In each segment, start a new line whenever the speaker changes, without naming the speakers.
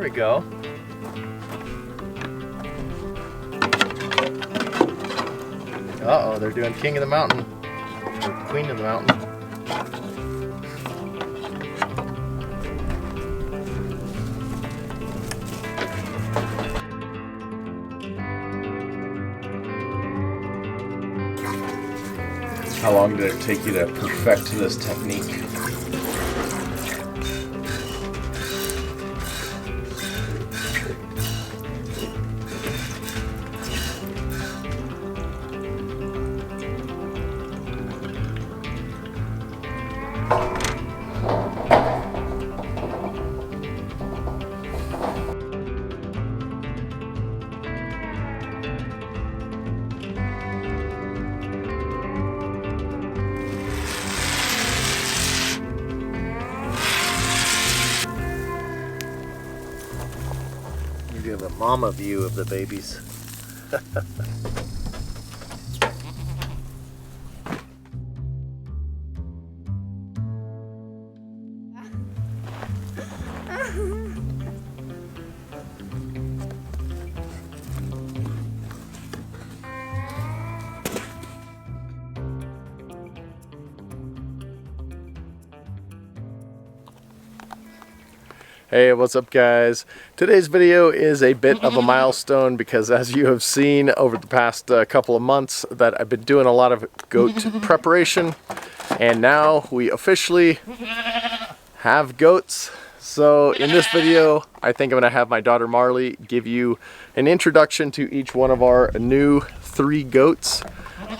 we go. Uh-oh, they're doing King of the Mountain. Or Queen of the Mountain. How long did it take you to perfect this technique? You have a mama view of the babies. Hey, what's up guys? Today's video is a bit of a milestone because as you have seen over the past couple of months that I've been doing a lot of goat preparation, and now we officially have goats. So in this video I think I'm going to have my daughter Marley give you an introduction to each one of our new 3 goats.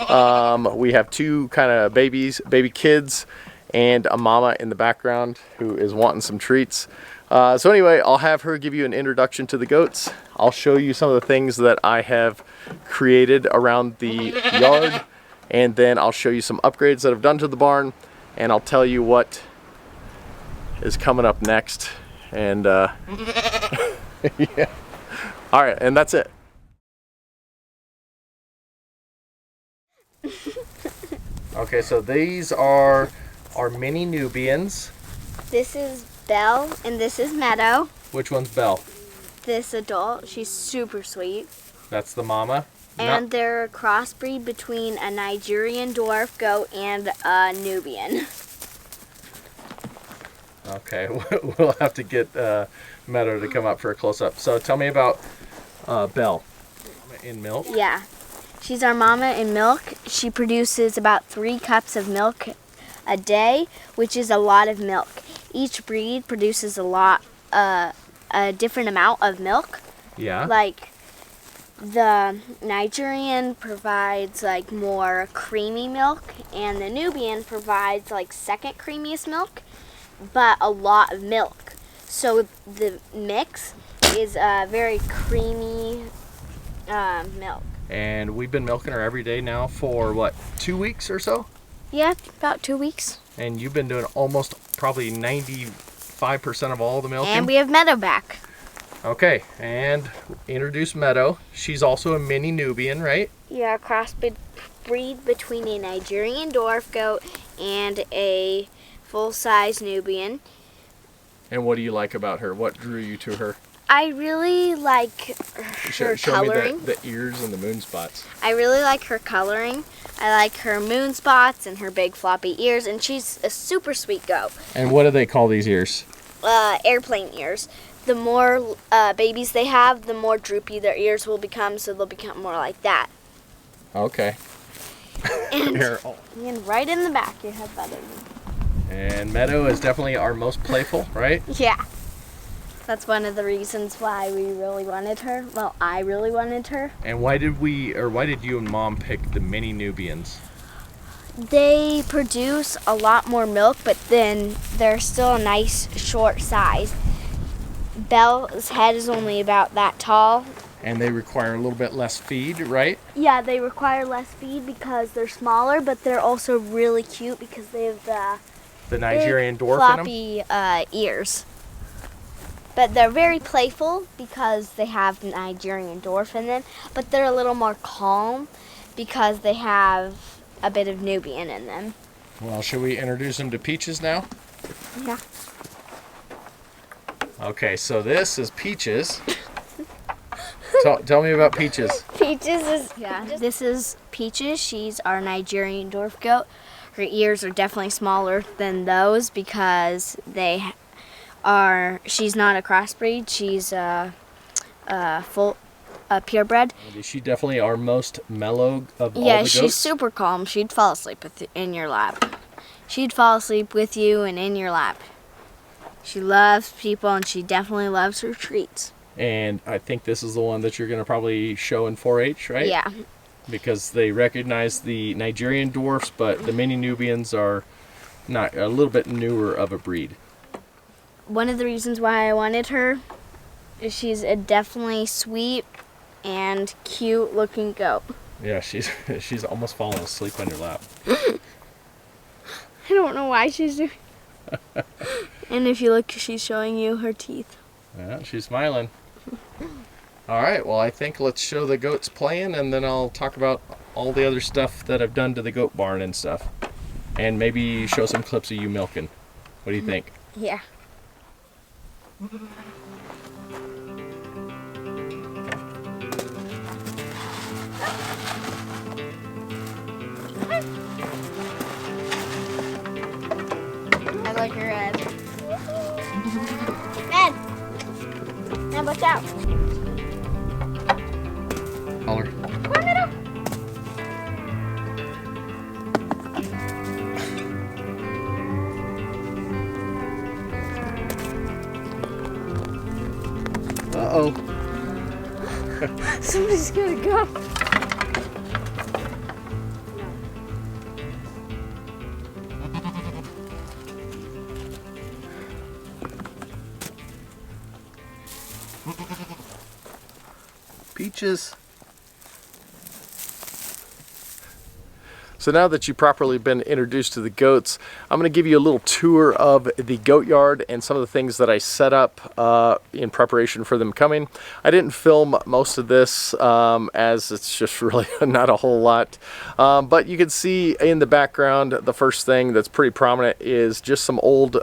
We have 2 kind of baby kids, and a mama in the background who is wanting some treats. So anyway, I'll have her give you an introduction to the goats. I'll show you some of the things that I have created around the yard, and then I'll show you some upgrades that I've done to the barn, and I'll tell you what is coming up next. And yeah. All right, and that's it. Okay, so these are our Mini-Nubians.
This is Belle, and this is Meadow.
Which one's Belle?
This adult, she's super sweet.
That's the mama.
And they're a crossbreed between a Nigerian Dwarf goat and a Nubian.
Okay, we'll have to get Meadow to come up for a close-up. So tell me about Belle. In milk?
Yeah, she's our mama in milk. She produces about 3 cups of milk a day, which is a lot of milk. Each breed produces a different amount of milk.
Yeah.
Like the Nigerian provides like more creamy milk, and the Nubian provides like second creamiest milk, but a lot of milk. So the mix is very creamy milk. And
we've been milking her every day now for what, 2 weeks or so?
Yeah, about 2 weeks.
And you've been doing almost probably 95% of all the milking.
And we have Meadow back.
Okay, and introduce Meadow. She's also a Mini-Nubian, right?
Yeah, a crossbreed between a Nigerian Dwarf goat and a full-size Nubian.
And what do you like about her? What drew you to her?
I really like her coloring.
Me the ears and the moon spots.
I really like her coloring. I like her moon spots and her big floppy ears, and she's a super sweet goat.
And what do they call these ears?
Airplane ears. The more babies they have, the more droopy their ears will become, so they'll become more like that.
Okay.
And right in the back you have Meadow.
And Meadow is definitely our most playful, right?
Yeah. That's one of the reasons why we really wanted her. Well, I really wanted her.
And why did you and Mom pick the Mini-Nubians?
They produce a lot more milk, but then they're still a nice short size. Belle's head is only about that tall.
And they require a little bit less feed, right?
Yeah, they require less feed because they're smaller, but they're also really cute because they have
the Nigerian Dwarf
floppy
in them?
Ears. But they're very playful because they have the Nigerian Dwarf in them, but they're a little more calm because they have a bit of Nubian in them.
Well, should we introduce them to Peaches now?
Yeah.
Okay, so this is Peaches. Tell me about Peaches.
This is Peaches. She's our Nigerian dwarf goat. Her ears are definitely smaller than those because she's not a crossbreed. She's a purebred.
Is she definitely our most mellow of all the
Yeah,
goats?
she's super calm. She'd fall asleep in your lap. She'd fall asleep with you and in your lap. She loves people and she definitely loves her treats.
And I think this is the one that you're going to probably show in 4-H, right?
Yeah.
Because they recognize the Nigerian dwarfs, but the Mini-Nubians are not a little bit newer of a breed.
One of the reasons why I wanted her is she's a definitely sweet and cute looking goat.
Yeah, she's almost falling asleep on your lap.
I don't know why she's doing. And if you look, she's showing you her teeth.
Yeah, she's smiling. All right, well, I think let's show the goats playing, and then I'll talk about all the other stuff that I've done to the goat barn and stuff. And maybe show some clips of you milking. What do you think?
Yeah. I like her head. Ned! Ned, watch out.
Holler.
Come on, Meadow.
Uh-oh.
Somebody's gonna go.
Peaches. So now that you've properly been introduced to the goats, I'm going to give you a little tour of the goat yard and some of the things that I set up in preparation for them coming. I didn't film most of this as it's just really not a whole lot. But you can see in the background, the first thing that's pretty prominent is just some old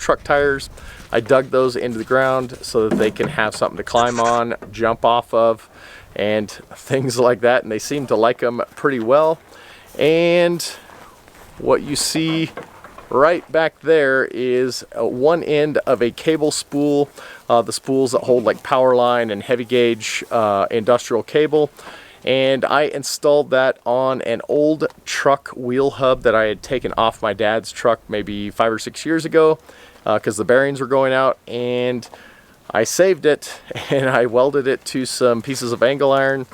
truck tires. I dug those into the ground so that they can have something to climb on, jump off of, and things like that. And they seem to like them pretty well. And what you see right back there is one end of a cable spool, the spools that hold like power line and heavy gauge industrial cable. And I installed that on an old truck wheel hub that I had taken off my dad's truck maybe 5 or 6 years ago because the bearings were going out, and I saved it and I welded it to some pieces of angle iron,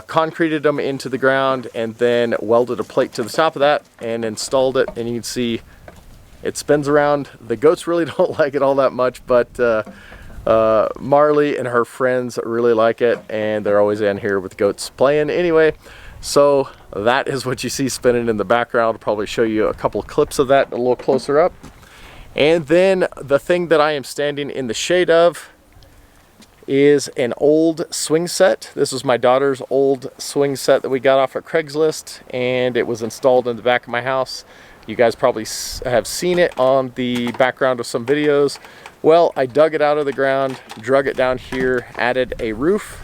concreted them into the ground, and then welded a plate to the top of that and installed it. And you can see it spins around. The goats really don't like it all that much, but Marley and her friends really like it, and they're always in here with goats playing anyway. So that is what you see spinning in the background. I'll probably show you a couple of clips of that a little closer up. And then the thing that I am standing in the shade of is an old swing set. This was my daughter's old swing set that we got off at Craigslist, and it was installed in the back of my house. You guys probably have seen it on the background of some videos. Well, I dug it out of the ground, drug it down here, added a roof,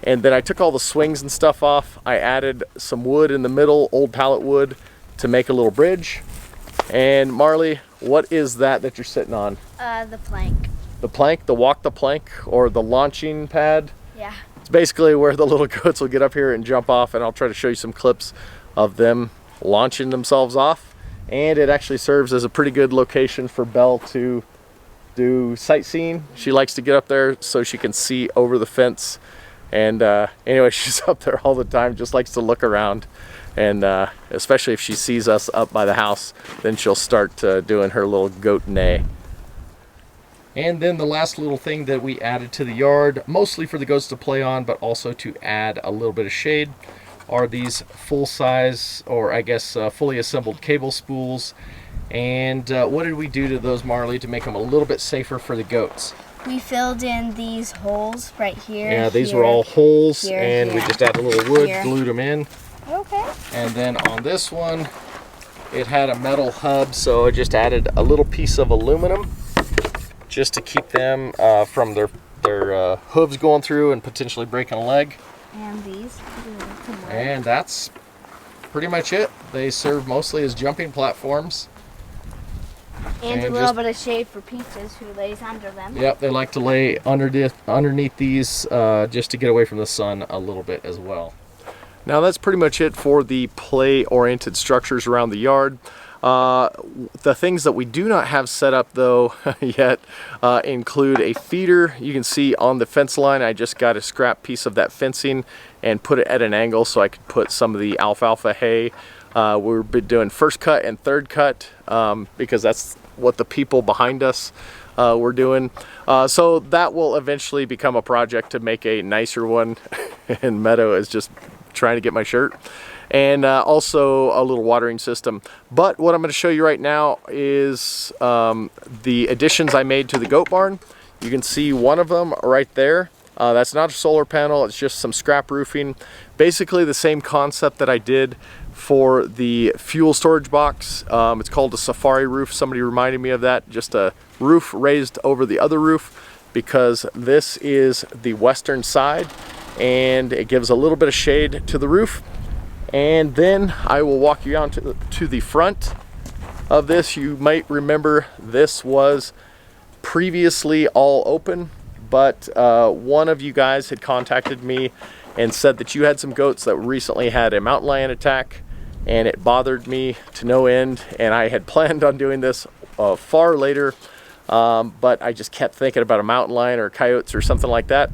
and then I took all the swings and stuff off. I added some wood in the middle, old pallet wood, to make a little bridge. And Marley, what is that you're sitting on?
The plank.
The plank, the walk the plank, or the launching pad?
Yeah.
It's basically where the little goats will get up here and jump off, and I'll try to show you some clips of them launching themselves off. And it actually serves as a pretty good location for Belle to do sightseeing. She likes to get up there so she can see over the fence. And anyway, she's up there all the time, just likes to look around. And especially if she sees us up by the house, then she'll start doing her little goat neigh. And then the last little thing that we added to the yard, mostly for the goats to play on, but also to add a little bit of shade, are these full-size, or I guess fully assembled cable spools. And what did we do to those, Marley, to make them a little bit safer for the goats?
We filled in these holes right here.
Yeah, these were all holes, and we just added a little wood,
here.
glued them in.
Okay.
And then on this one, it had a metal hub, so I just added a little piece of aluminum just to keep them from their hooves going through and potentially breaking a leg.
And these.
And that's pretty much it. They serve mostly as jumping platforms.
And a little bit of shade for Peaches, who lays under them.
Yep, they like to lay underneath these just to get away from the sun a little bit as well. Now that's pretty much it for the play-oriented structures around the yard. The things that we do not have set up though yet include a feeder. You can see on the fence line I just got a scrap piece of that fencing and put it at an angle so I could put some of the alfalfa hay. We've been doing first cut and third cut because that's what the people behind us were doing. So that will eventually become a project to make a nicer one. And Meadow is just trying to get my shirt. And also a little watering system. But what I'm going to show you right now is the additions I made to the goat barn. You can see one of them right there. That's not a solar panel, it's just some scrap roofing. Basically the same concept that I did for the fuel storage box. It's called a safari roof. Somebody reminded me of that. Just a roof raised over the other roof because this is the western side and it gives a little bit of shade to the roof. And then I will walk you on to the front of this. You might remember this was previously all open, but one of you guys had contacted me and said that you had some goats that recently had a mountain lion attack, and it bothered me to no end. And I had planned on doing this far later, but I just kept thinking about a mountain lion or coyotes or something like that.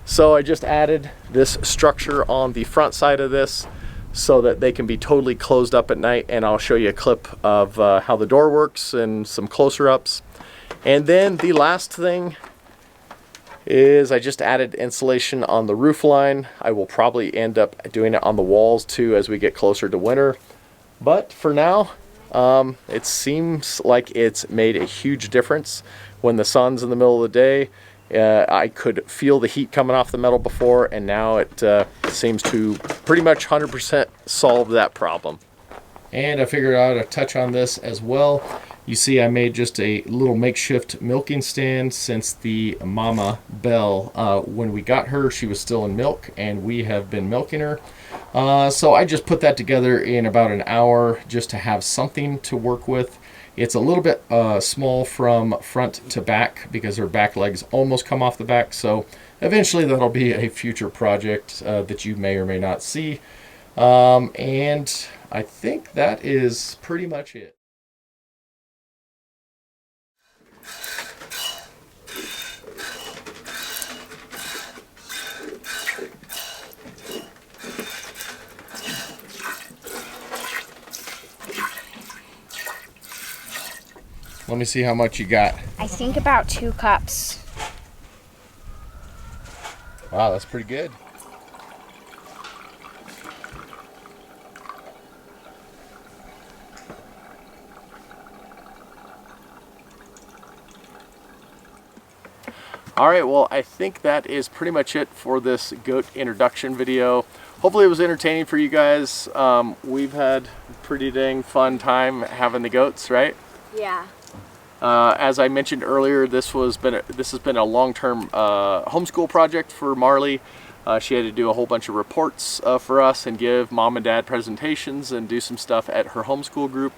So I just added this structure on the front side of this so that they can be totally closed up at night, and I'll show you a clip of how the door works and some closer ups. And then the last thing is I just added insulation on the roof line. I will probably end up doing it on the walls too as we get closer to winter. But for now, it seems like it's made a huge difference. When the sun's in the middle of the day, I could feel the heat coming off the metal before, and now it seems to pretty much 100% solve that problem. And I figured out a touch on this as well. You see I made just a little makeshift milking stand since the mama Belle, when we got her, she was still in milk, and we have been milking her. So I just put that together in about an hour just to have something to work with. It's a little bit small from front to back because her back legs almost come off the back. So eventually that'll be a future project that you may or may not see. And I think that is pretty much it. Let me see how much you got.
I think about 2 cups.
Wow, that's pretty good. All right, well, I think that is pretty much it for this goat introduction video. Hopefully it was entertaining for you guys. We've had a pretty dang fun time having the goats, right?
Yeah.
As I mentioned earlier, this has been a long-term homeschool project for Marley. She had to do a whole bunch of reports for us and give mom and dad presentations and do some stuff at her homeschool group.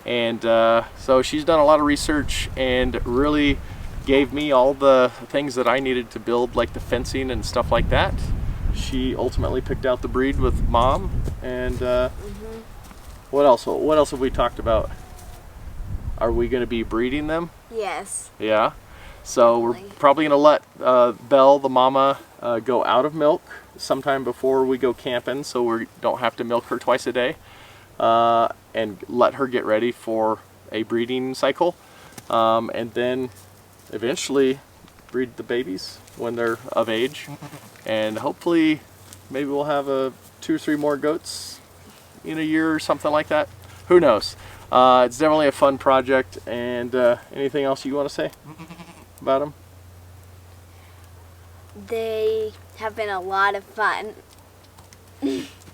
And so she's done a lot of research and really gave me all the things that I needed to build, like the fencing and stuff like that. She ultimately picked out the breed with mom. And what else? What else have we talked about? Are we going to be breeding them?
Yes.
Yeah. So we're probably going to let Belle, the mama, go out of milk sometime before we go camping, so we don't have to milk her twice a day, and let her get ready for a breeding cycle, and then eventually breed the babies when they're of age, and hopefully maybe we'll have 2 or 3 more goats in a year or something like that. Who knows? It's definitely a fun project. And anything else you want to say about them?
They have been a lot of fun.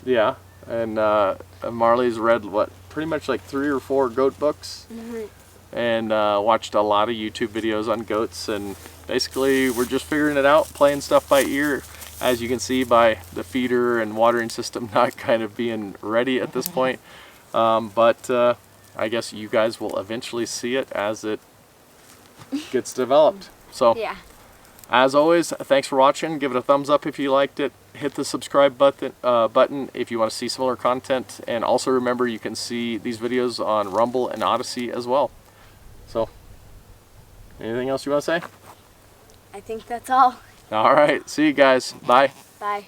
Yeah, and Marley's read what, pretty much like 3 or 4 goat books. and watched a lot of YouTube videos on goats, and basically we're just figuring it out, playing stuff by ear, as you can see by the feeder and watering system not kind of being ready at this point. But I guess you guys will eventually see it as it gets developed. So
Yeah.
as always, thanks for watching. Give it a thumbs up if you liked it. Hit the subscribe button if you want to see similar content. And also remember, you can see these videos on Rumble and Odyssey as well. So, anything else you want to say?
I think that's all.
All right. See you guys. Bye.
Bye.